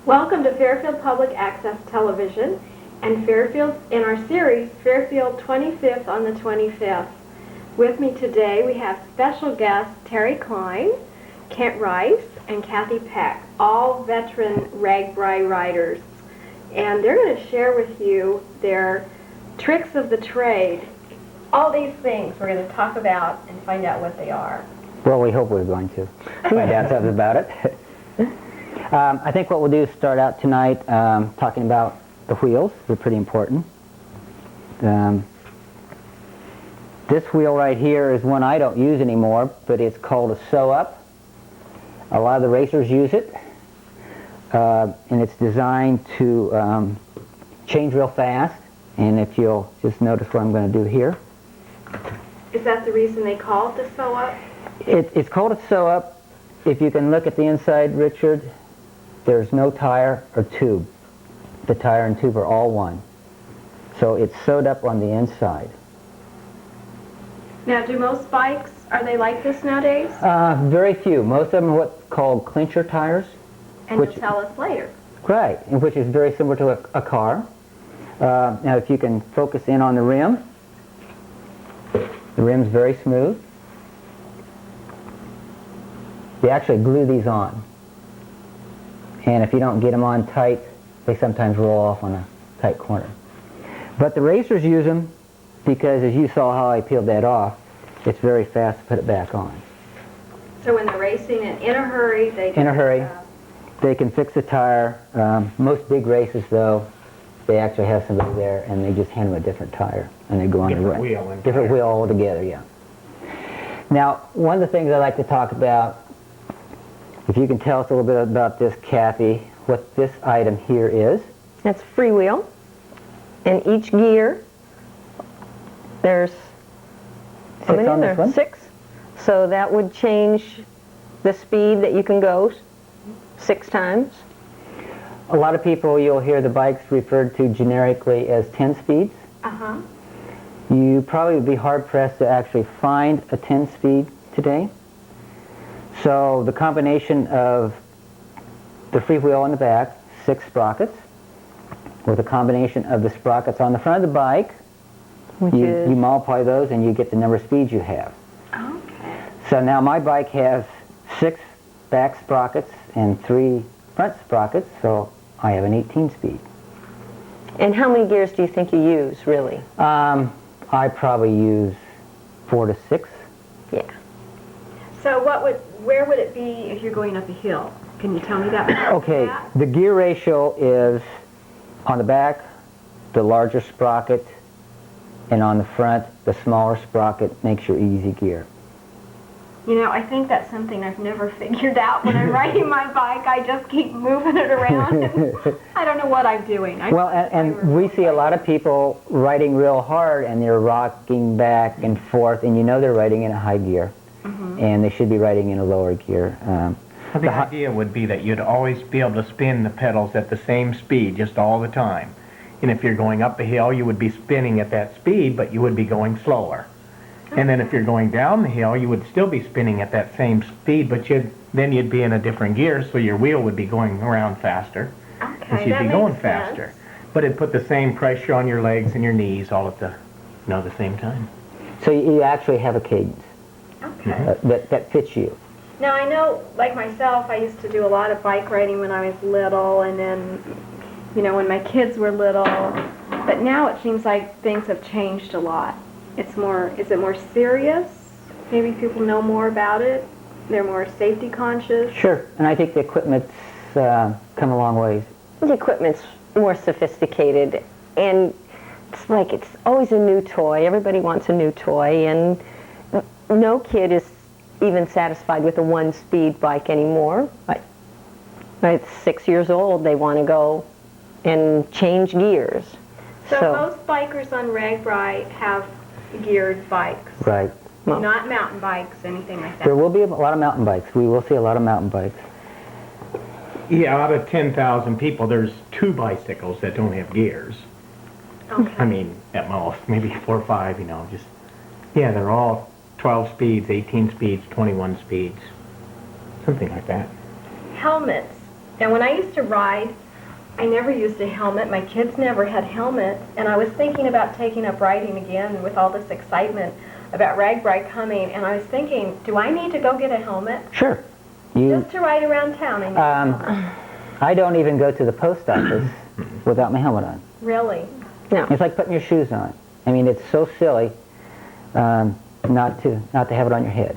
Welcome to Fairfield Public Access Television and Fairfield in our series, Fairfield 25th on the 25th. With me today we have special guests Terry Klein, Kent Rice, and Kathy Peck, all veteran RAGBRAI riders. And they're going to share with you their tricks of the trade. All these things we're going to talk about and find out what they are. Well, we hope we're going to find out something about it. I think what we'll do is start out tonight talking about the wheels. They're pretty important. This wheel right here is one I don't use anymore, but it's called a sew-up. A lot of the racers use it, and it's designed to change real fast. And if you'll just notice what I'm going to do here. Is that the reason they call it the sew-up? It's called a sew-up. If you can look at the inside, Richard, there's no tire or tube. The tire and tube are all one. So it's sewed up on the inside. Now, do most bikes, are they like this nowadays? Very few. Most of them are what's called Clincher tires. And you'll tell us later. Right, which is very similar to a car. Now, if you can focus in on the rim, the rim's very smooth. They actually glue these on. And if you don't get them on tight, they sometimes roll off on a tight corner. But the racers use them because, as you saw how I peeled that off, it's very fast to put it back on. So when they're racing and in a hurry, they they can fix the tire. Most big races, though, they actually have somebody there and they just hand them a different tire and they go on the run. Different wheel altogether, yeah. Now, one of the things I like to talk about, if you can tell us a little bit about this, Kathy, what this item here is. That's Freewheel. In each gear, there's how many on this one? 6. So that would change the speed that you can go 6 times. A lot of people, you'll hear the bikes referred to generically as 10 speeds. Uh-huh. You probably would be hard-pressed to actually find a 10-speed today. So the combination of the Freewheel on the back, 6 sprockets, with a combination of the sprockets on the front of the bike, you multiply those and you get the number of speeds you have. Okay. So now my bike has 6 back sprockets and 3 front sprockets, so I have an 18-speed. And how many gears do you think you use, really? I probably use 4 to 6. Yeah. So where would it be if you're going up a hill? Can you tell me that? Okay, the gear ratio is on the back, the larger sprocket, and on the front, the smaller sprocket makes your easy gear. You know, I think that's something I've never figured out when I'm riding my bike. I just keep moving it around. And I don't know what I'm doing. Well, and we see a lot of people riding real hard and they're rocking back and forth, and you know they're riding in a high gear. Mm-hmm. And they should be riding in a lower gear. Well, the idea would be that you'd always be able to spin the pedals at the same speed just all the time. And if you're going up a hill, you would be spinning at that speed, but you would be going slower. Okay. And then if you're going down the hill, you would still be spinning at that same speed, but then you'd be in a different gear, so your wheel would be going around faster. Okay, and you'd be going faster. But it'd put the same pressure on your legs and your knees all at the same time. So you actually have a cadence. Okay. That fits you. Now I know, like myself, I used to do a lot of bike riding when I was little, and then, you know, when my kids were little. But now it seems like things have changed a lot. Is it more serious? Maybe people know more about it. They're more safety conscious. Sure, and I think the equipment's come a long ways. The equipment's more sophisticated, and it's like it's always a new toy. Everybody wants a new toy, and no kid is even satisfied with a 1-speed bike anymore. At 6 years old, they want to go and change gears. So most bikers on RAGBRAI have geared bikes. Right. Well, not mountain bikes, anything like that. There will be a lot of mountain bikes. We will see a lot of mountain bikes. Yeah, out of 10,000 people, there's 2 bicycles that don't have gears. Okay. I mean, at most, maybe 4 or 5, you know, they're all 12 speeds, 18 speeds, 21 speeds, something like that. Helmets. Now, when I used to ride, I never used a helmet. My kids never had helmets, and I was thinking about taking up riding again with all this excitement about RAGBRAI coming, and I was thinking, do I need to go get a helmet? Sure. You, Just to ride around town, I need a helmet. I don't even go to the post office without my helmet on. Really? No. It's like putting your shoes on. I mean, it's so silly not to have it on your head.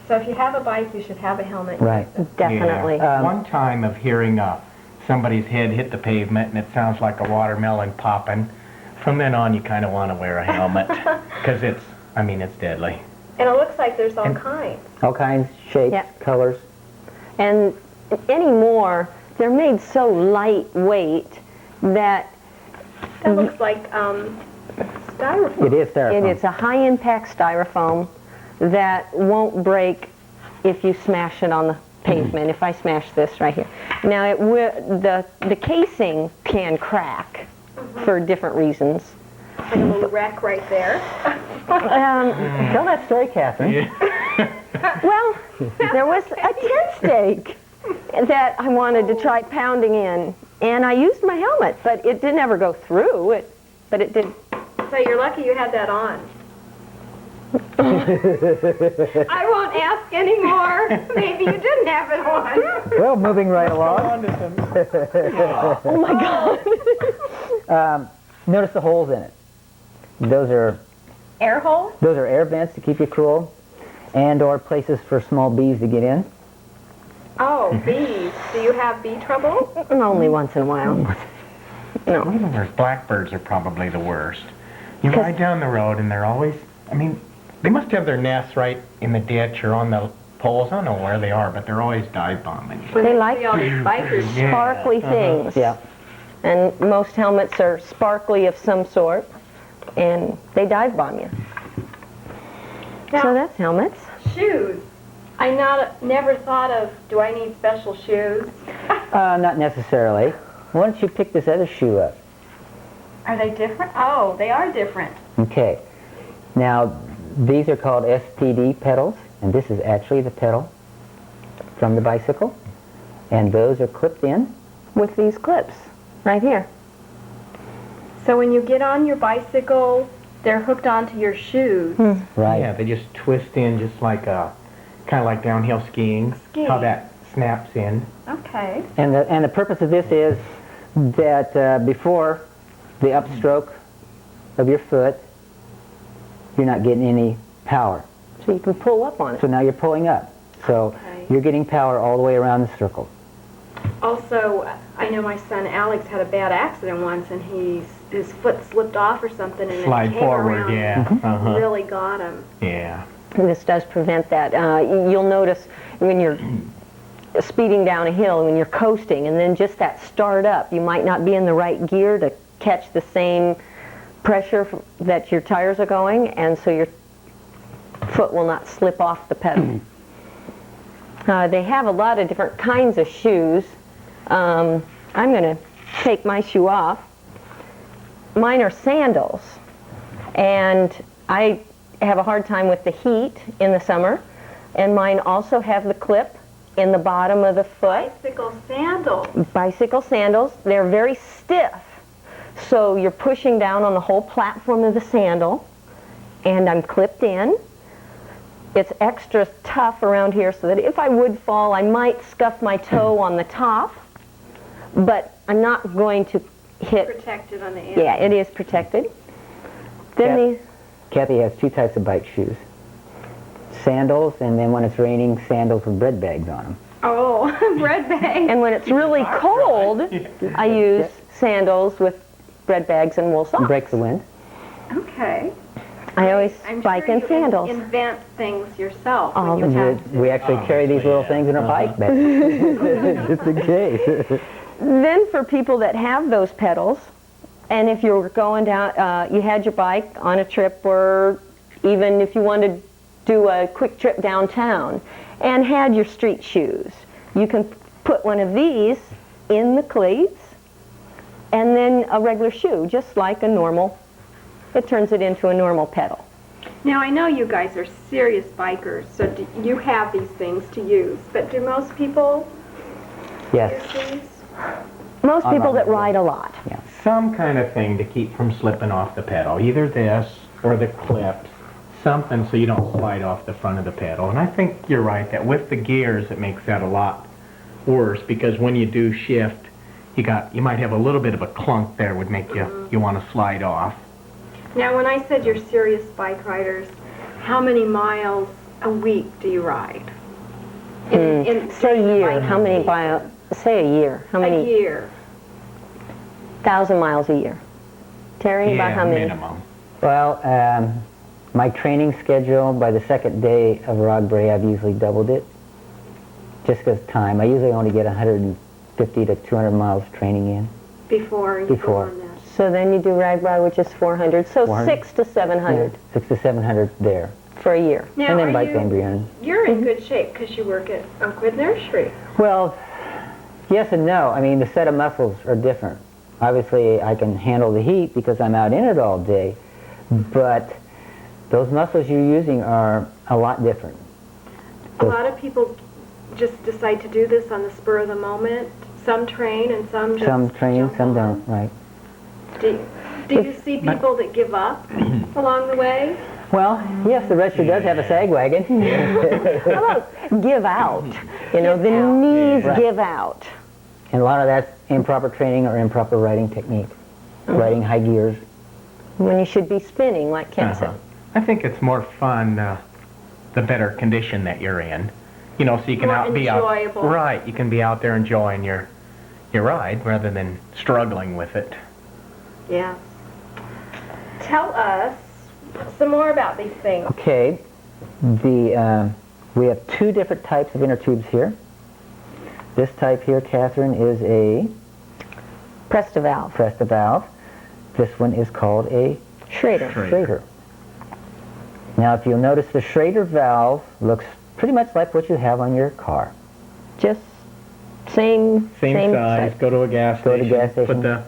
So if you have a bike, you should have a helmet. Right. Definitely. Yeah. One time of hearing somebody's head hit the pavement and it sounds like a watermelon popping, from then on you kind of want to wear a helmet because it's deadly. And it looks like there's all kinds. All kinds, shapes, Yeah. colors. And anymore, they're made so lightweight that That looks like styrofoam. It is styrofoam. it is a high-impact styrofoam that won't break if you smash it on the pavement. If I smash this right here. Now, the casing can crack for different reasons. Like a little wreck right there. Tell that story, Catherine. Well, there was a tent stake that I wanted to try pounding in, and I used my helmet, but it didn't ever go through. But it did. So you're lucky you had that on. I won't ask anymore. Maybe you didn't have it on. Well, moving right along. Oh my God. Notice the holes in it. Those are Air hole? air vents to keep you cool, and or places for small bees to get in. Oh, bees. Do you have bee trouble? Only once in a while. No. Even worse, blackbirds are probably the worst. You ride down the road and they're always, they must have their nests right in the ditch or on the poles. I don't know where they are, but they're always dive bombing. When They they like see all these bikers. Yeah. Sparkly things. Yeah. And most helmets are sparkly of some sort, and they dive bomb you. Now, So that's helmets. shoes. I never thought of, do I need special shoes? Not necessarily. Why don't you pick this other shoe up? Are they different? Oh, they are different. Okay. Now, these are called SPD pedals, and this is actually the pedal from the bicycle, and those are clipped in. With these clips right here. So when you get on your bicycle, they're hooked onto your shoes. Right. Yeah, they just twist in just like kind of like downhill skiing. Skiing. How that snaps in. Okay. And the purpose of this is that before the upstroke of your foot, you're not getting any power. So you can pull up on it. So now you're pulling up. So Okay. you're getting power all the way around the circle. Also, I know my son Alex had a bad accident once, and his foot slipped off or something, and Slide it came forward, around. yeah. Uh-huh. Really got him. Yeah. This does prevent that. You'll notice when you're speeding down a hill, when you're coasting, and then just that start up, you might not be in the right gear to catch the same pressure that your tires are going, and so your foot will not slip off the pedal. They have a lot of different kinds of shoes. I'm going to take my shoe off. Mine are sandals, and I have a hard time with the heat in the summer, and mine also have the clip in the bottom of the foot. Bicycle sandals. Bicycle sandals. They're very stiff, so you're pushing down on the whole platform of the sandal, and I'm clipped in. It's extra tough around here so that if I would fall, I might scuff my toe on the top, but I'm not going to hit. Protected on the end. Yeah, it is protected. Then these. Kathy has two types of bike shoes. Sandals, and then when it's raining, sandals with bread bags on them. Oh, bread bag. And when it's really cold, I use sandals with bread bags and wool socks. Break the wind. Okay. I always I'm bike sure in you sandals. invent things yourself All when you the have to. We actually carry these little things in our bike bag. Just in case. Then for people that have those pedals, and if you're going down, you had your bike on a trip, or even if you wanted to do a quick trip downtown and had your street shoes, you can put one of these in the cleats and then a regular shoe, just like a normal. It turns it into a normal pedal. Now, I know you guys are serious bikers, so you have these things to use, but do most people Yes. Most On people that our- ride a lot. Some kind of thing to keep from slipping off the pedal, either this or the clips, something so you don't slide off the front of the pedal. And I think you're right that with the gears it makes that a lot worse, because when you do shift, you might have a little bit of a clunk there would make you want to slide off. Now, when I said you're serious bike riders, how many miles a week do you ride? Say a year. How many say a year. How many? A year. 1,000 miles a year. Terry, about how many? Minimum. Well, my training schedule, by the second day of RAGBRAI, I've usually doubled it. Just because time. I usually only get 150 to 200 miles training in. Before you go on that. So then you do RAGBRAI, which is 400. So 600 to 700 600 to 700 there. for a year. Now, And then bike Bamboo. you're in good shape because you work at Oakwood Nursery. Well, yes and no. I mean, the set of muscles are different. Obviously, I can handle the heat because I'm out in it all day, but those muscles you're using are a lot different. A lot of people just decide to do this on the spur of the moment. Some train and some just Some train, jump some on. don't, right? Do you see people that give up along the way? Well, yes, the Register does have a sag wagon. How about give out? You know, Give the out. knees Right. give out. And a lot of that's improper training or improper riding technique. Riding high gears. When you should be spinning, like Ken said. I think it's more fun the better condition that you're in. You know, so you can More be out. enjoyable. Right, you can be out there enjoying your ride rather than struggling with it. Yeah. Tell us some more about these things. Okay, we have two different types of inner tubes here. This type here, Catherine, is a Presta valve. Presta valve. This one is called a Schrader. Schrader. Now, if you'll notice, the Schrader valve looks pretty much like what you have on your car. Just same size, go to a gas Go to station, gas station. put the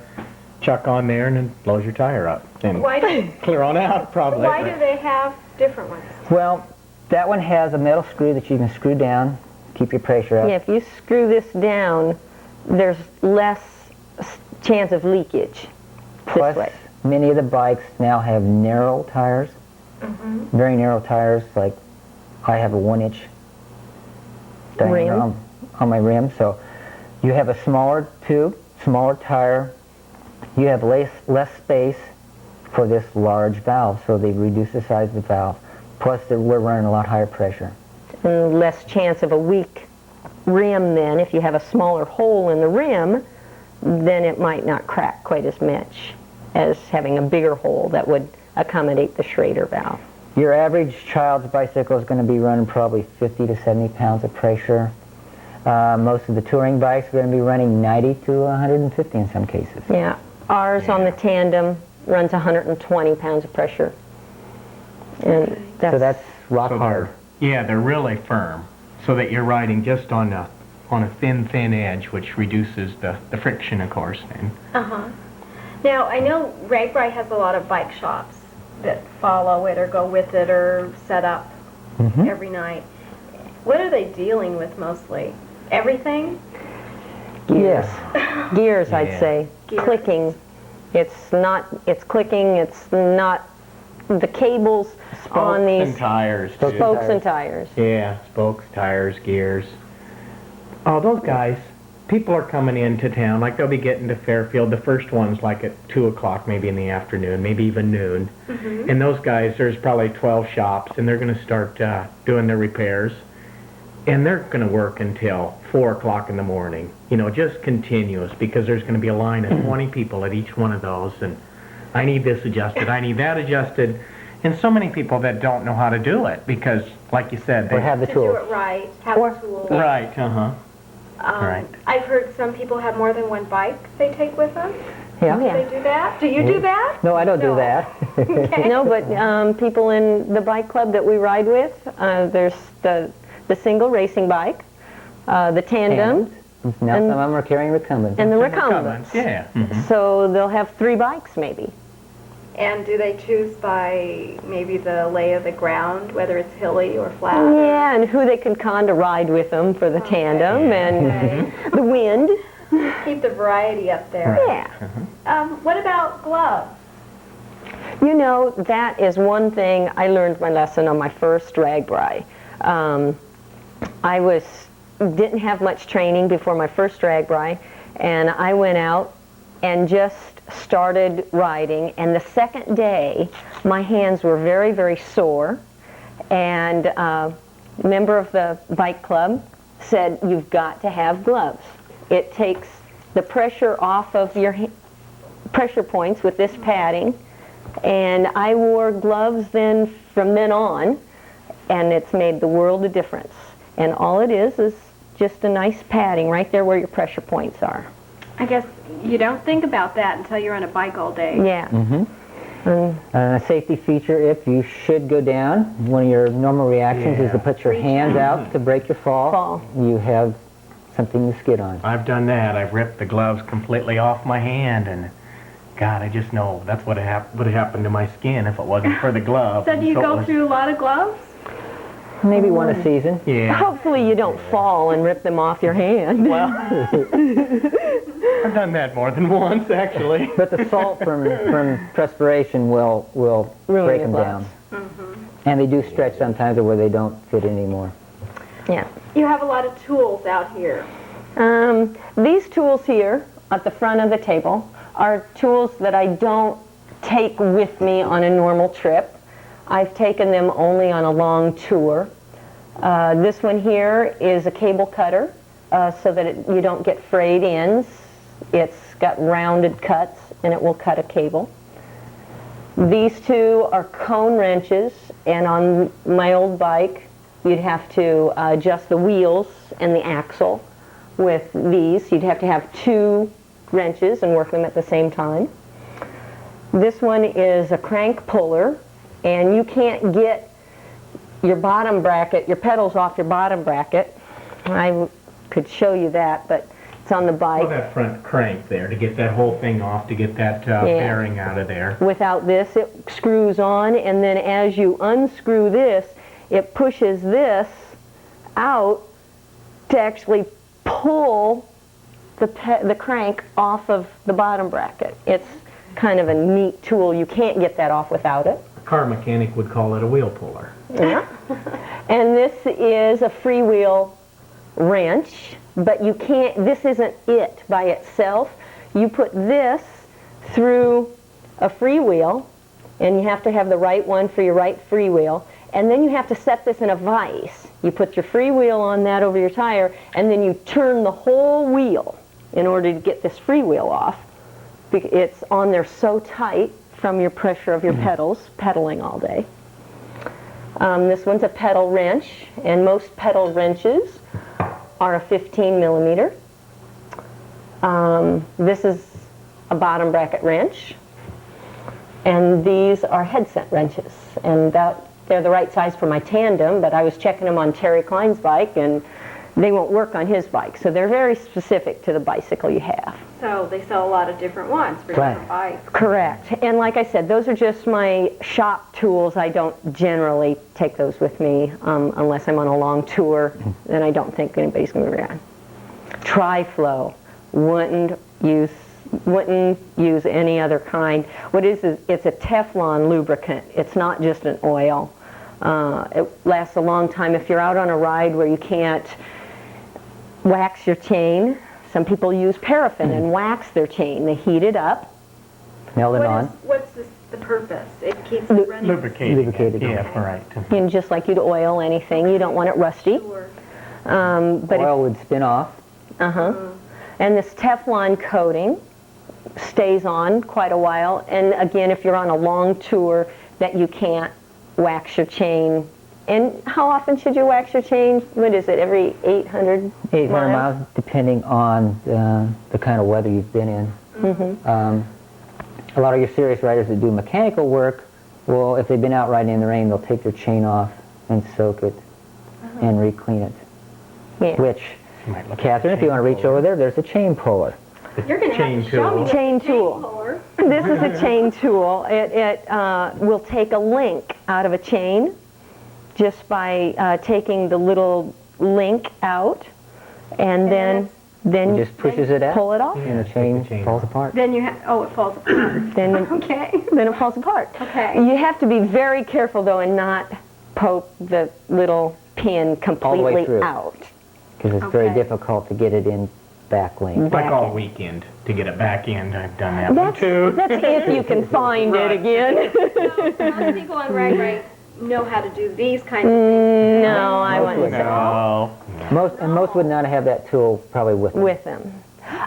chuck on there and then blows your tire up. And Why do, clear on out, probably. why do they have different ones? Well, that one has a metal screw that you can screw down, keep your pressure up. Yeah, if you screw this down, there's less chance of leakage Plus, this way. many of the bikes now have narrow tires, very narrow tires, like I have a 1-inch diameter Rim. on my rim, so you have a smaller tube, smaller tire, you have less space for this large valve, so they reduce the size of the valve. Plus, we're running a lot higher pressure. And less chance of a weak rim then. If you have a smaller hole in the rim, then it might not crack quite as much as having a bigger hole that would accommodate the Schrader valve. Your average child's bicycle is going to be running probably 50 to 70 pounds of pressure. Most of the touring bikes are going to be running 90 to 150 in some cases. Yeah, ours on the Tandem runs 120 pounds of pressure. And So that's rock So hard. they're really firm, so that you're riding just on a thin edge, which reduces the friction, of course. And Uh-huh. Now, I know RAGBRAI has a lot of bike shops that follow it or go with it or set up every night. What are they dealing with mostly? Everything? Yes. gears, I'd Yeah. say. Gears. Clicking. It's clicking, it's not the cables on spokes these and tires, too. spokes and tires. Yeah, spokes, tires, gears. Oh, those guys, people are coming into town, like they'll be getting to Fairfield. The first one's like at 2 o'clock, maybe in the afternoon, maybe even noon. And those guys, there's probably 12 shops, and they're going to start doing their repairs. And they're going to work until 4 o'clock in the morning, you know, just continuous, because there's going to be a line of 20 people at each one of those, and I need this adjusted, I need that adjusted. And so many people that don't know how to do it, because, like you said, Or have the To do tools. it right, have Or- the tools. Right, right. I've heard some people have more than one bike they take with them. Yeah. Do they do that? Do you do that? No, I don't do No. that. Okay. No, but people in the bike club that we ride with, there's the single racing bike, the Tandem, And now And- some of them are carrying recumbents. and the Recumbents, recumbents. yeah. So they'll have 3 bikes maybe. And do they choose by maybe the lay of the ground, whether it's hilly or flat? Yeah, and who they can con to ride with them for the tandem and the wind. Keep the variety up there. Yeah. What about gloves? You know, that is one thing I learned my lesson on my first RAGBRAI. I didn't have much training before my first RAGBRAI, and I went out and just started riding, and the second day my hands were very, very sore, and a member of the bike club said, you've got to have gloves. It takes the pressure off of your pressure points with this padding, and I wore gloves from then on, and it's made the world of difference. And all it is just a nice padding right there where your pressure points are. I guess you don't think about that until you're on a bike all day. Yeah. A safety feature, if you should go down, one of your normal reactions is to put your hands out to break your fall. You have something to skid on. I've done that. I've ripped the gloves completely off my hand, and God, I just know that's what would have happened to my skin if it wasn't for the glove. So do you go through a lot of gloves? Maybe one a season. Yeah. Hopefully you don't fall and rip them off your hand. Well, I've done that more than once, actually. But the salt from perspiration will Ruin break your them gloves. down. And they do stretch sometimes where they don't fit anymore. Yeah. You have a lot of tools out here. These tools here at the front of the table are tools that I don't take with me on a normal trip. I've taken them only on a long tour. This one here is a cable cutter so that you don't get frayed ends. It's got rounded cuts and it will cut a cable. These two are cone wrenches, and on my old bike you'd have to adjust the wheels and the axle with these. You'd have to have two wrenches and work them at the same time. This one is a crank puller, and you can't get your bottom bracket, your pedals off your bottom bracket. I could show you that, but it's on the bike. Well, that front crank there to get that whole thing off, to get that bearing out of there. Without this, it screws on, and then as you unscrew this, it pushes this out to actually pull the crank off of the bottom bracket. It's kind of a neat tool. You can't get that off without it. A car mechanic would call it a wheel puller. Yeah. And this is a Freewheel wrench, but you can't, this isn't it by itself. You put this through a Freewheel, and you have to have the right one for your right Freewheel, and then you have to set this in a vise. You put your Freewheel on that over your tire, and then you turn the whole wheel in order to get this Freewheel off. It's on there so tight from your pressure of your pedals, pedaling all day. This one's a pedal wrench, and most pedal wrenches are a 15 millimeter. This is a bottom bracket wrench, and these are headset wrenches, and they're the right size for my tandem, but I was checking them on Terry Klein's bike, and they won't work on his bike, so they're very specific to the bicycle you have. So they sell a lot of different ones for different bikes. Correct. And like I said, those are just my shop tools. I don't generally take those with me unless I'm on a long tour, and I don't think anybody's going to be around. Tri-Flow. Wouldn't use any other kind. What is it's a Teflon lubricant. It's not just an oil. It lasts a long time. If you're out on a ride where you can't wax your chain, some people use paraffin and wax their chain. They heat it up. Nail it on. What's the purpose? It keeps it running. Lubricated. Yeah, right. And just like you'd oil anything, you don't want it rusty. Sure. But Oil would spin off. And this Teflon coating stays on quite a while. And again, if you're on a long tour that you can't wax your chain. And how often should you wax your chain? What is it, every 800 miles, depending on the kind of weather you've been in. A lot of your serious riders that do mechanical work, well, if they've been out riding in the rain, they'll take their chain off and soak it and re-clean it. Yeah. Which, Catherine, if you want to reach over there, there's a chain puller. You're going to have to show me Chain the tool. puller. This is a chain tool. It will take a link out of a chain just by taking the little link out, and then It just pushes it out. pull it off. And the chain falls apart. Then you it falls apart. Then Okay. then it falls apart. Okay. You have to be very careful though and not poke the little pin completely through. out. Because it's very Okay. difficult to get it in back link. Like all in. weekend to get it back in. I've done that one too. That's if you can find it again. Most people on RAGBRAI know how to do these kinds of things. No, I wouldn't say No. Most would not have that tool probably with them. with them.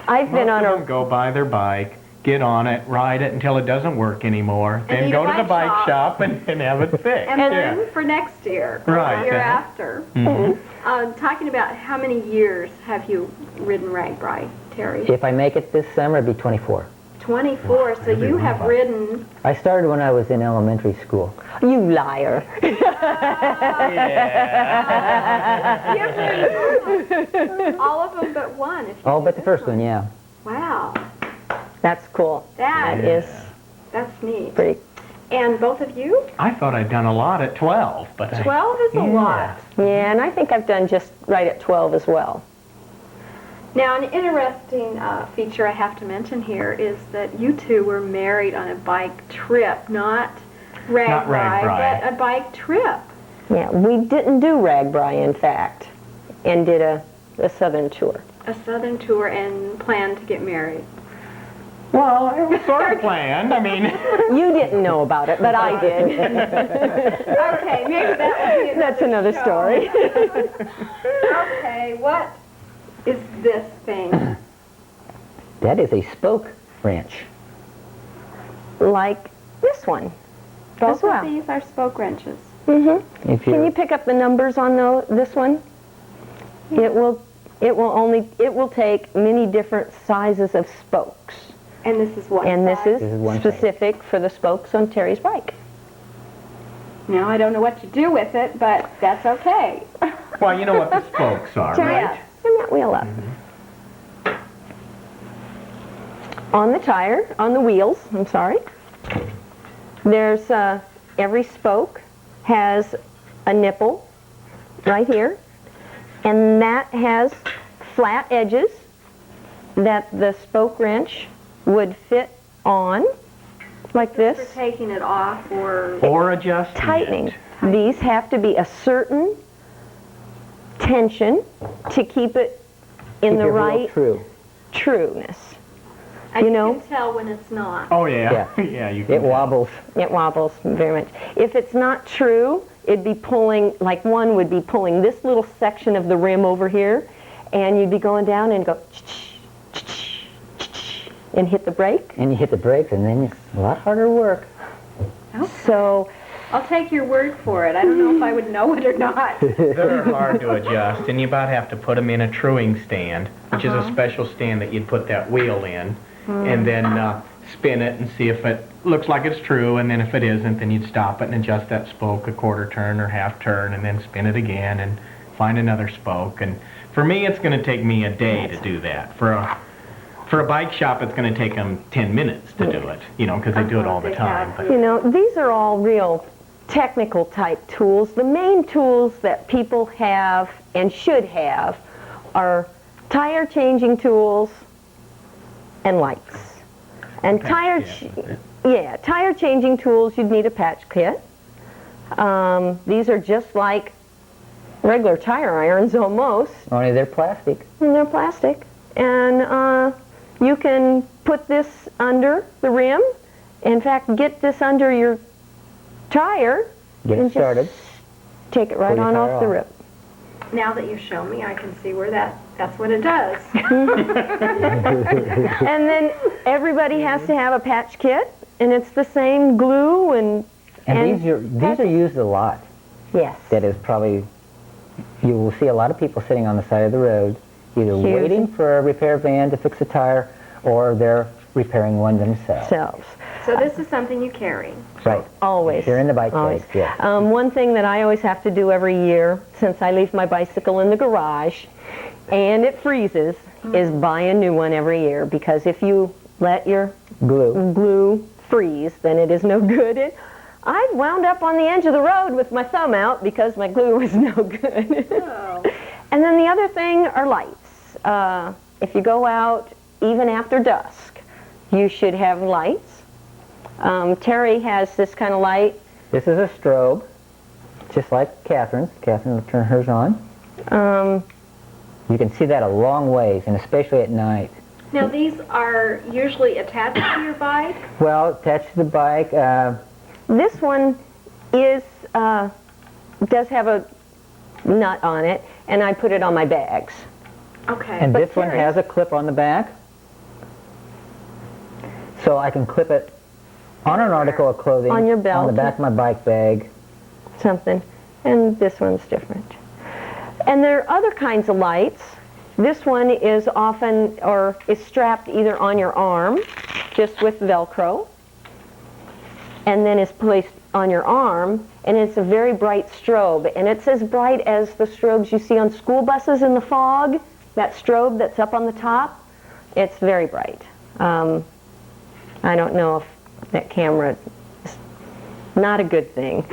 I've been on Most of them a go buy their bike, get on it, ride it until it doesn't work anymore, then need go a to the bike bike shop and have it fixed. And Yeah. then for next year, or Right, the year uh-huh. after. Mhm. Talking about how many years have you ridden RAGBRAI, Terry? If I make it this summer, it'd be 24. 24, so you have ridden. I started when I was in elementary school. you liar. All of them but one. If you Oh, do but the this first one, yeah. Wow, That's cool. that That is that's neat. pretty. And both of you? I thought I'd done a lot at 12, but 12 is a lot. Yeah, and I think I've done just right at 12 as well. Now, an interesting feature I have to mention here is that you two were married on a bike trip, not RAGBRAI, RAGBRAI. but a bike trip. Yeah, we didn't do RAGBRAI, in fact, and did a southern tour. A southern tour and planned to get married. well, it was sort of planned. I mean, You didn't know about it, but I did. Okay, maybe that would be That's another show. story. Okay, what is this thing? That is a spoke wrench. Like this one as Both well. of these are spoke wrenches. If Can you're, you pick up the numbers on this one? It will take many different sizes of spokes. And this is what? And this size? This is one specific for the spokes on Terry's bike. Now, I don't know what to do with it, but that's okay. well, you know what the spokes are, Terry, right? turn that wheel up. On the tire, on the wheels, I'm sorry, there's every spoke has a nipple right here, and that has flat edges that the spoke wrench would fit on, like For this, taking it off Or adjusting tightening. it. These have to be a certain tension to keep it in keep the your wheel right true. trueness. and you know. can tell when it's not. Oh, yeah. Yeah. Yeah, you can. It wobbles. It wobbles very much. If it's not true, it'd be pulling, like one would be pulling this little section of the rim over here, and you'd be going down and go and hit the brake. And you hit the brakes, and then it's a lot harder work. So I'll take your word for it. I don't know if I would know it or not. They're hard to adjust, and you about have to put them in a truing stand, which is a special stand that you'd put that wheel in, and then spin it and see if it looks like it's true, and then if it isn't, then you'd stop it and adjust that spoke a quarter turn or half turn, and then spin it again and find another spoke. And for me, it's going to take me a day to do that. For a bike shop, it's going to take them 10 minutes to do it, you know, because they do it all the They time. have But you know, these are all real technical type tools. The main tools that people have and should have are tire changing tools and lights. And tire changing tools, you'd need a patch kit. These are just like regular tire irons almost, Only they're plastic. and they're plastic. And you can put this under the rim. In fact, get this under your tire. Get and it started. Just take it right Pull your on tire off the off. rip. Now that you show me, I can see where that's what it does. And then everybody has to have a patch kit, and it's the same glue and And these are used a lot. yes. That is probably, you will see a lot of people sitting on the side of the road, either Using- waiting for a repair van to fix a tire, or they're repairing one themselves. Selves. So this is something you carry. Right. Always. They're in the bike Always. bag, yes. One thing that I always have to do every year, since I leave my bicycle in the garage and it freezes, is buy a new one every year, because if you let your glue. freeze, then it is no good. I wound up on the edge of the road with my thumb out because my glue was no good. Oh. And then the other thing are lights. If you go out even after dusk, you should have lights. Terry has this kind of light. This is a strobe, just like Catherine's. Catherine will turn hers on. You can see that a long ways, and especially at night. Now these are usually attached to your bike? Well, attached to the bike. This one is does have a nut on it, and I put it on my bags. Okay. And But this one Terry- has a clip on the back. So I can clip it on an article of clothing, On your belt. on the back of my bike bag. Something, and this one's different. And there are other kinds of lights. This one is often, or is strapped either on your arm, just with Velcro, and then is placed on your arm, and it's a very bright strobe, and it's as bright as the strobes you see on school buses in the fog, that strobe that's up on the top. It's very bright. I don't know if that camera is not a good thing,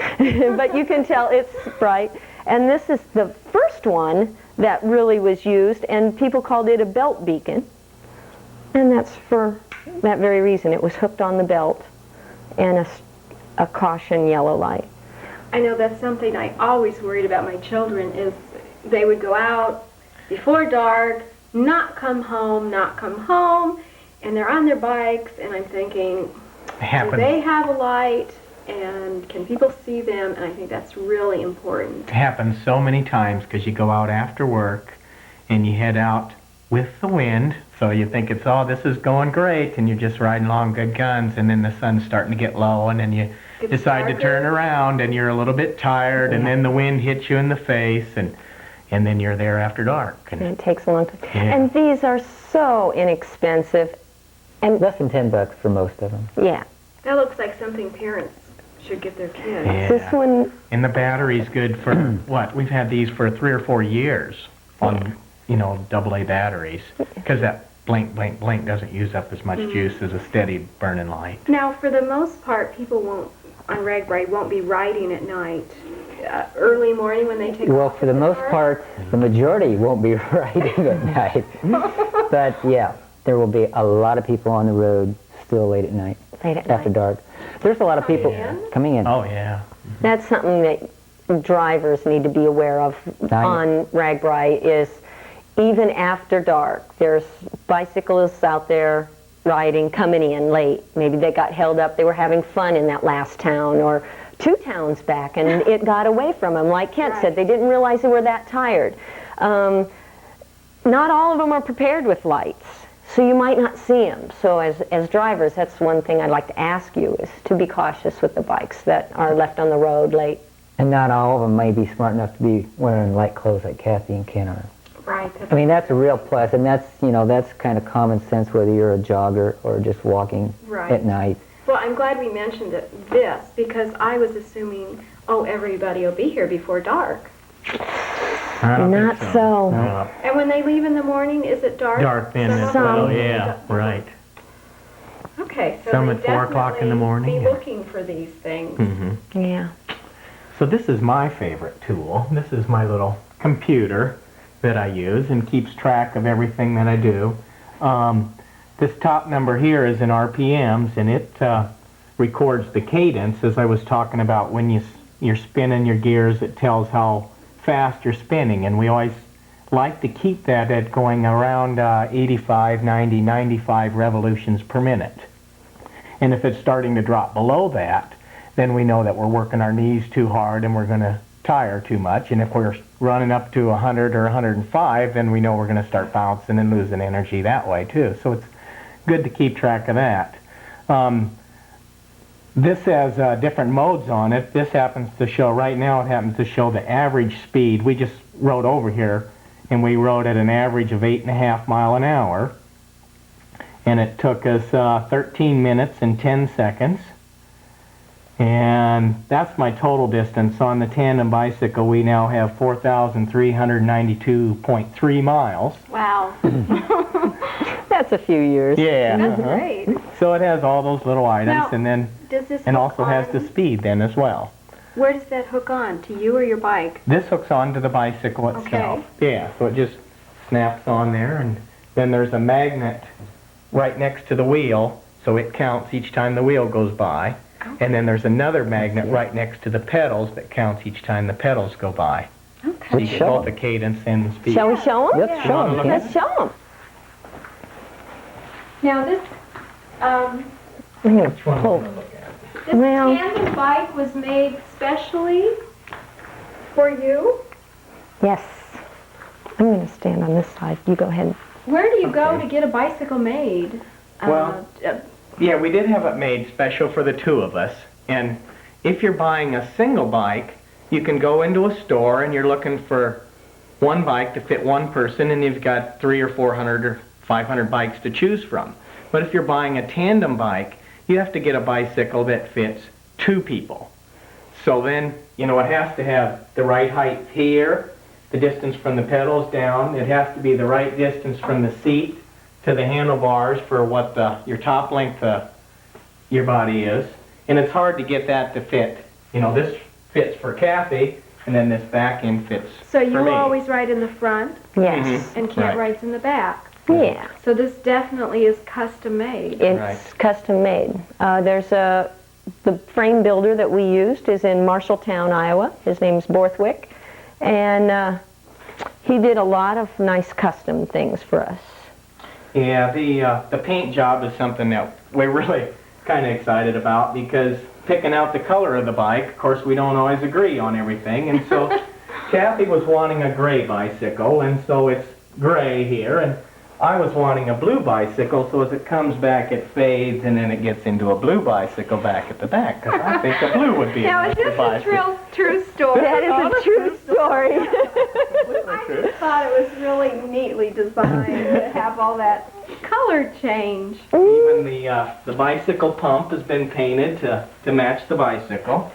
but you can tell it's bright. And this is the first one that really was used, and people called it a belt beacon. And that's for that very reason. It was hooked on the belt, and a caution yellow light. I know that's something I always worried about my children is they would go out before dark, not come home, and they're on their bikes, and I'm thinking, do they have a light, and can people see them? And I think that's really important. It happens so many times because you go out after work and you head out with the wind, so you think it's, oh, this is going great, and you're just riding along good guns, and then the sun's starting to get low, and then you decide to turn around, and you're a little bit tired, and then the wind hits you in the face, and then you're there after dark. And it takes a long time. Yeah. And these are so inexpensive. And Less than $10 for most of them. yeah, That looks like something parents should get their kids. Yeah. this one, And the battery's good for, what, we've had these for 3 or 4 years on, AA batteries, because that blink, blink, blink doesn't use up as much juice as a steady burning light. Now, for the most part, people on RAGBRAI won't be riding at night. Early morning when they take Well, off for the in most car? part, the majority won't be riding at night. But yeah, there will be a lot of people on the road still late at night, late at after night. dark. There's a lot of people Coming in? coming in. Oh, yeah. That's something that drivers need to be aware of on RAGBRAI is even after dark, there's bicyclists out there riding, coming in late. Maybe they got held up, they were having fun in that last town or 2 towns back, and it got away from them. Like Kent said, they didn't realize they were that tired. Not all of them are prepared with lights, so you might not see them. So as drivers, that's one thing I'd like to ask you, is to be cautious with the bikes that are left on the road late. And not all of them may be smart enough to be wearing light clothes like Kathy and Ken are. Right. I mean, that's a real plus, and that's, that's kind of common sense whether you're a jogger or just walking Right. at night. Well, I'm glad we mentioned this because I was assuming, everybody will be here before dark. I don't Not think so. No. And when they leave in the morning, is it dark? Dark then as Some of well, them? yeah, right. Okay, so Some they at 4 o'clock in the morning, Be yeah. looking for these things. Mm-hmm. Yeah. So this is my favorite tool. This is my little computer that I use and keeps track of everything that I do. This top number here is in RPMs, and it records the cadence, as I was talking about. When you're spinning your gears, it tells how fast you're spinning, and we always like to keep that at going around 85, 90, 95 revolutions per minute. And if it's starting to drop below that, then we know that we're working our knees too hard and we're going to tire too much. And if we're running up to 100 or 105, then we know we're going to start bouncing and losing energy that way too. So it's good to keep track of that. This has different modes on it. This happens to show, right now it happens to show the average speed. We just rode over here and we rode at an average of 8.5 miles an hour. And it took us 13 minutes and 10 seconds. And that's my total distance. On the tandem bicycle, we now have 4,392.3 miles. Wow. That's That's a few years. Yeah. That's uh-huh. great. So it has all those little items, Now, and then Does this and hook also has on- the speed then as well. Where does that hook on? To you or your bike? This hooks onto the bicycle itself. Yeah, so it just snaps on there, and then there's a magnet right next to the wheel, so it counts each time the wheel goes by. And then there's another magnet right next to the pedals that counts each time the pedals go by. Okay. So you get both the cadence and the speed. Shall we show them? Let's show them. Let's show them. Now this, I'm going to Which one pull. do you want to look at? this Well- tandem bike was made specially for you. Yes. I'm going to stand on this side. You go ahead. Where do you go Okay. to get a bicycle made? Well- Yeah, we did have it made special for the two of us. And if you're buying a single bike, you can go into a store and you're looking for one bike to fit one person, and you've got 300 or 400 or 500 bikes to choose from. But if you're buying a tandem bike, you have to get a bicycle that fits two people. So then, you know, it has to have the right height here, the distance from the pedals down. It has to be the right distance from the seat to the handlebars for what your top length of your body is. And it's hard to get that to fit. You know, this fits for Kathy, and then this back end fits So for you me. always ride in the front Yes. and Kent Right. rides in the back. Yeah. So this definitely is custom made. It's Right. custom made. The frame builder that we used is in Marshalltown, Iowa. His name's Borthwick. And he did a lot of nice custom things for us. Yeah, the paint job is something that we're really kind of excited about, because picking out the color of the bike, of course, we don't always agree on everything. And so Kathy was wanting a gray bicycle, and so it's gray here. And I was wanting a blue bicycle, so as it comes back, it fades, and then it gets into a blue bicycle back at the back, because I think a blue would be Now, a is nicer this a bicycle. true story? That is a true story. I just thought it was really neatly designed to have all that color change. Even the bicycle pump has been painted to match the bicycle.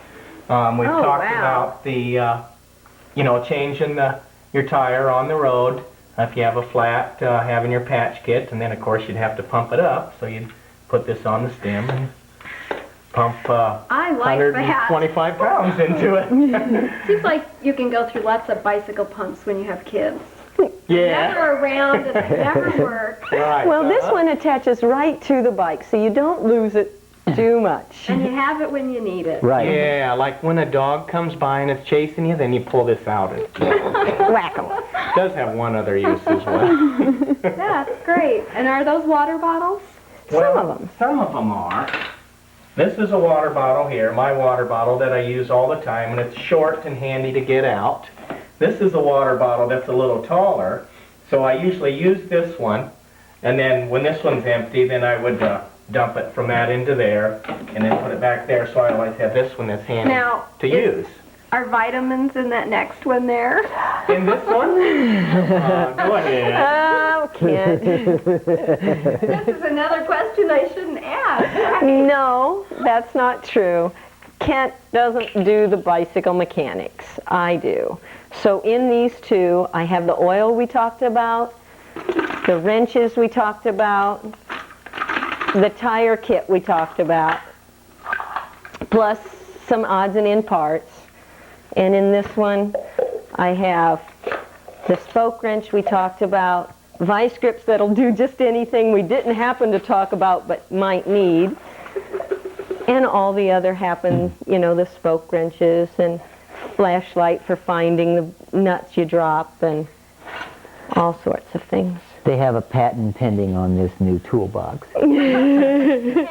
We've Oh, talked wow. about the, changing your tire on the road. If you have a flat, having your patch kit, and then of course you'd have to pump it up. So you'd put this on the stem and pump I like that. 125 pounds into it. Seems like you can go through lots of bicycle pumps when you have kids. Yeah. Never around and they never work. Right. Well, this one attaches right to the bike, so you don't lose it too much. And you have it when you need it. Right. Yeah, like when a dog comes by and it's chasing you, then you pull this out. And Whack 'em. it does have one other use as well. That's great. And are those water bottles? Some of them. Some of them are. This is a water bottle here, my water bottle that I use all the time, and it's short and handy to get out. This is a water bottle that's a little taller, so I usually use this one, and then when this one's empty, then I would dump it from that into there, and then put it back there, so I always have this one that's handy Now, to is- use. Are vitamins in that next one there? In this one? Go ahead. Oh, Kent. This is another question I shouldn't ask. No, that's not true. Kent doesn't do the bicycle mechanics. I do. So in these two, I have the oil we talked about, the wrenches we talked about, the tire kit we talked about, plus some odds and end parts. And in this one, I have the spoke wrench we talked about, vice grips that'll do just anything we didn't happen to talk about but might need, and all the other the spoke wrenches and flashlight for finding the nuts you drop and all sorts of things. They have a patent pending on this new toolbox. Hey, I think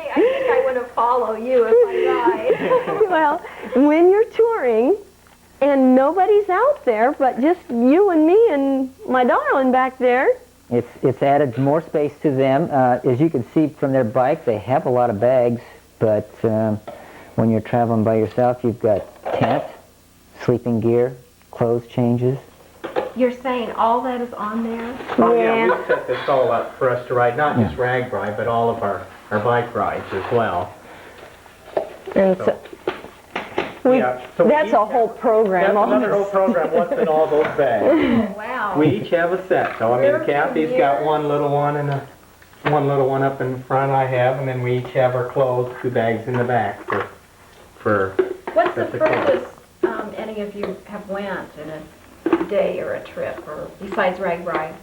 I want to follow you if I ride. Well, when you're touring and nobody's out there but just you and me and my darling back there, It's added more space to them. As you can see from their bike, they have a lot of bags, but when you're traveling by yourself, you've got tent, sleeping gear, clothes changes. You're saying all that is on there? Oh yeah, we set this all up for us to ride, not just RAGBRAI, but all of our bike rides as well. and so, that's a whole program. That's another whole program, what's in all those bags. Wow. We each have a set, so I mean, Kathy's got one little one and a one little one up in front I have, and then we each have our clothes, 2 bags in the back for What's the that's the clothes. furthest any of you have went in a day or a trip, or besides RAGBRAI?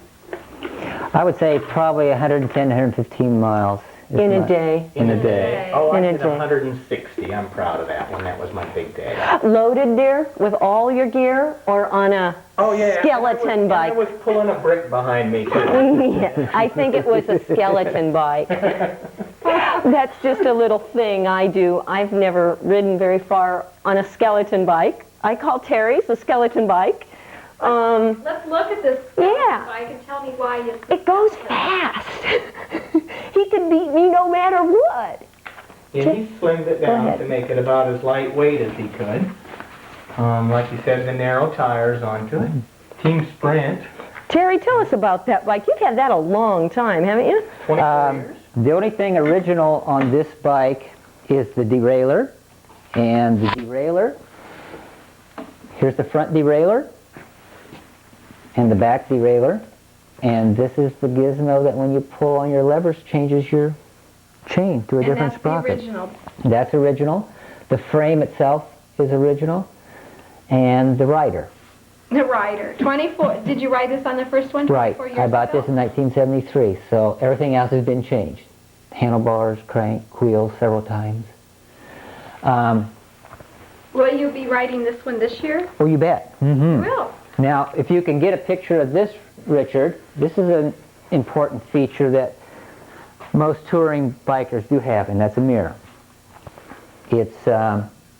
I would say probably 110, 115 miles. is In a my- day. In a day. Oh, I In a did day. 160. I'm proud of that one. That was my big day. Loaded there with all your gear or on a Oh yeah. skeleton bike? I was pulling a brick behind me too. Yeah, I think it was a skeleton bike. That's just a little thing I do. I've never ridden very far on a skeleton bike. I call Terry's a skeleton bike. Let's look at this Yeah. bike and tell me why you... It goes fast. He can beat me no matter what. Yeah, he slimmed it down ahead. to make it about as lightweight as he could. Like you said, the narrow tires onto it. Team Sprint, Terry, tell us about that bike. You've had that a long time, haven't you? 24 years. The only thing original on this bike is the derailleur. And the derailleur, here's the front derailleur and the back derailleur. And this is the gizmo that when you pull on your levers changes your chain to a different sprocket. And that's the original. That's original. The frame itself is original. And the rider. The rider. 24. Did you ride this on the first one? Right. 24 years I bought ago? this in 1973, so everything else has been changed. Handlebars, crank, wheels several times. Will you be riding this one this year? Oh, you bet. Mm-hmm. Will. Now, if you can get a picture of this, Richard, this is an important feature that most touring bikers do have, and that's a mirror. It's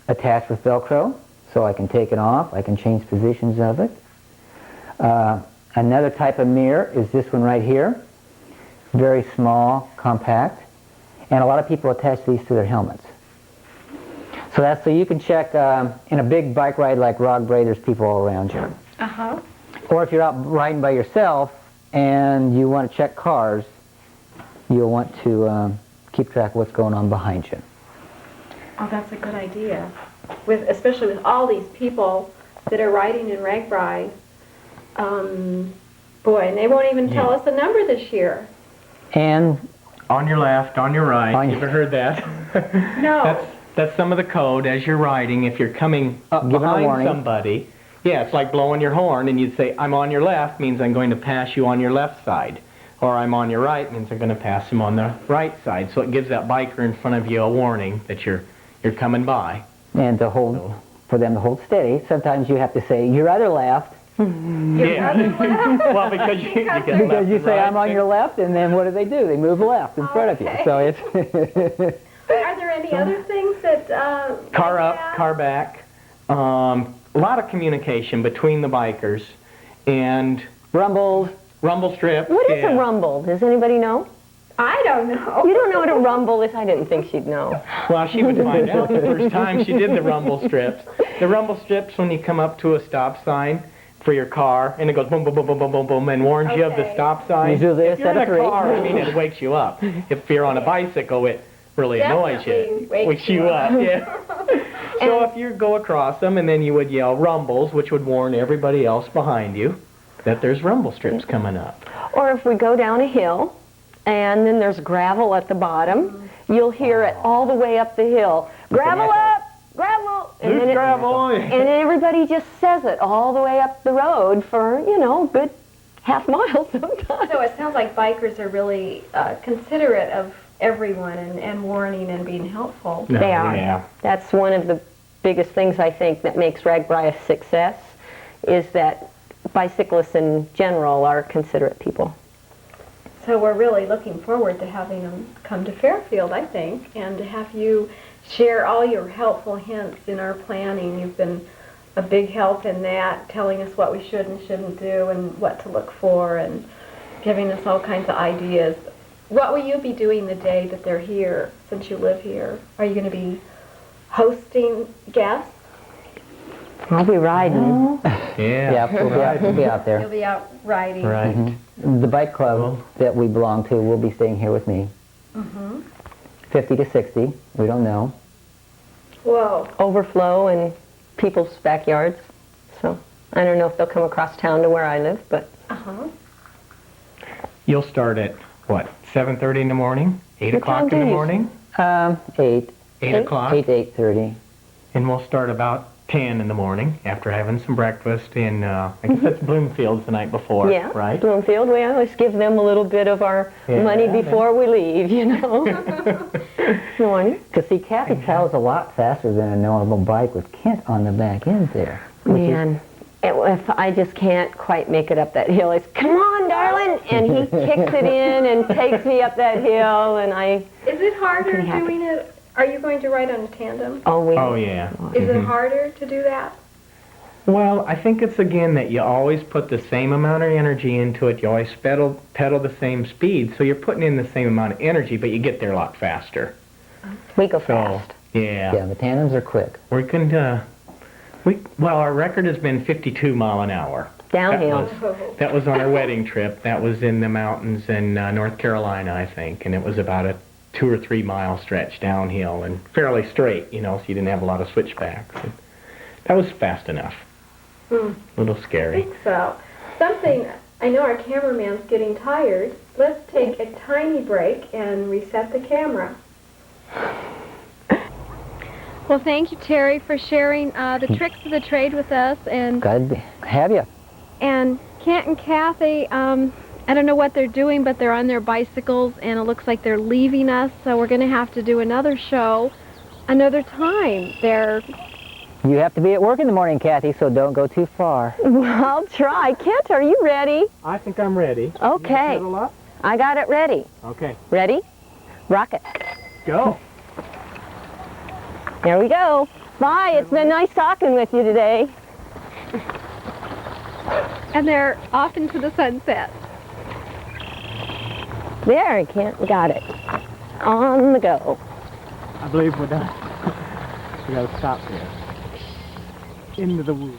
attached with Velcro, so I can take it off. I can change positions of it. Another type of mirror is this one right here. Very small, compact, and a lot of people attach these to their helmets. So that's so you can check in a big bike ride like RAGBRAI, there's people all around you. Uh-huh. Or if you're out riding by yourself and you want to check cars, you'll want to keep track of what's going on behind you. Oh, that's a good idea. Especially with all these people that are riding in RAGBRAI. Boy, and they won't even tell us a number this year. And On your left, on your right. On You ever heard that? No. That's some of the code as you're riding. If you're coming up Giving a behind warning. somebody, yeah, it's like blowing your horn, and you'd say, I'm on your left, means I'm going to pass you on your left side. Or I'm on your right, means I'm going to pass him on the right side. So it gives that biker in front of you a warning that you're coming by. and to hold, for them to hold steady, sometimes you have to say, your other left, Well, because you get left because you and say, right. I'm on your left, and then what do? They move left in front of you. So it's Are there any other things that... Car like up, that? car back. A lot of communication between the bikers and rumbles. rumble strips. What is a rumble? Does anybody know? I don't know. You don't know what a rumble is? I didn't think she'd know. Well, she would find out the first time she did the rumble strips. The rumble strips, when you come up to a stop sign for your car, and it goes boom, boom, boom, boom, boom, boom, boom, and warns you of the Okay. stop sign. Usually a If you're set in of a three. car, I mean, it wakes you up. If you're on a bicycle, it really annoys Definitely you. wakes you you up, yeah. So if you go across them, and then you would yell rumbles, which would warn everybody else behind you that there's rumble strips coming up. Or if we go down a hill, and then there's gravel at the bottom, you'll hear it all the way up the hill. Gravel up! Gravel! And Loose then gravel! and then everybody just says it all the way up the road for, you know, a good half mile sometimes. So it sounds like bikers are really considerate of everyone and warning and being helpful. No, They are. Yeah. That's one of the biggest things I think that makes RAGBRAI a success, is that bicyclists in general are considerate people. So we're really looking forward to having them come to Fairfield, I think, and to have you share all your helpful hints in our planning. You've been a big help in that, telling us what we should and shouldn't do and what to look for and giving us all kinds of ideas. What will you be doing the day that they're here, since you live here? Are you going to be hosting guests? I'll be riding. Yeah, we'll be out You'll there. be out riding. Right. The bike club that we belong to will be staying here with me. 50 to 60, we don't know. Whoa. Overflow in people's backyards. So I don't know if they'll come across town to where I live, but Uh-huh. You'll start at what, 7:30 in the morning? 8 What time o'clock in do the you- morning? 8, 8 o'clock? 8:30. And we'll start about 10 in the morning after having some breakfast in, I guess that's Bloomfield the night before, Yeah, right? Bloomfield, we always give them a little bit of our Yeah, money before we leave, you know. Morning. Because see, Kathy pedals a lot faster than a normal bike with Kent on the back end there. Man, if I just can't quite make it up that hill, it's, come on, darling, and he kicks it in and takes me up that hill, and Is it harder Pretty happy. doing it? Are you going to ride on a tandem? Oh, yeah. Is it harder to do that? Well, I think it's again that you always put the same amount of energy into it. You always pedal the same speed, so you're putting in the same amount of energy, but you get there a lot faster. we go So, fast. Yeah, the tandems are quick. We can, well, our record has been 52 mile an hour. Downhill. That was on our wedding trip. That was in the mountains in North Carolina, I think, and it was about a 2 or 3 mile stretch downhill and fairly straight, you know, so you didn't have a lot of switchbacks. And that was fast enough. A little I scary. think so. Something, I know our cameraman's getting tired. Let's take a tiny break and reset the camera. Well, thank you, Terry, for sharing the tricks of the trade with us. And Glad to have you. Kent and Kathy, I don't know what they're doing, but they're on their bicycles, and it looks like they're leaving us, so we're going to have to do another show another time. You have to be at work in the morning, Kathy, so don't go too far. Well, I'll try. Kent, are you ready? I think I'm ready. Okay. Up? I got it ready. Okay. Ready? Rock it. Go. There we go. Bye. It's been nice talking with you today. And they're off into the sunset. There, Kent. Got it. On the go. I believe we're done. We gotta stop there. Into the woods.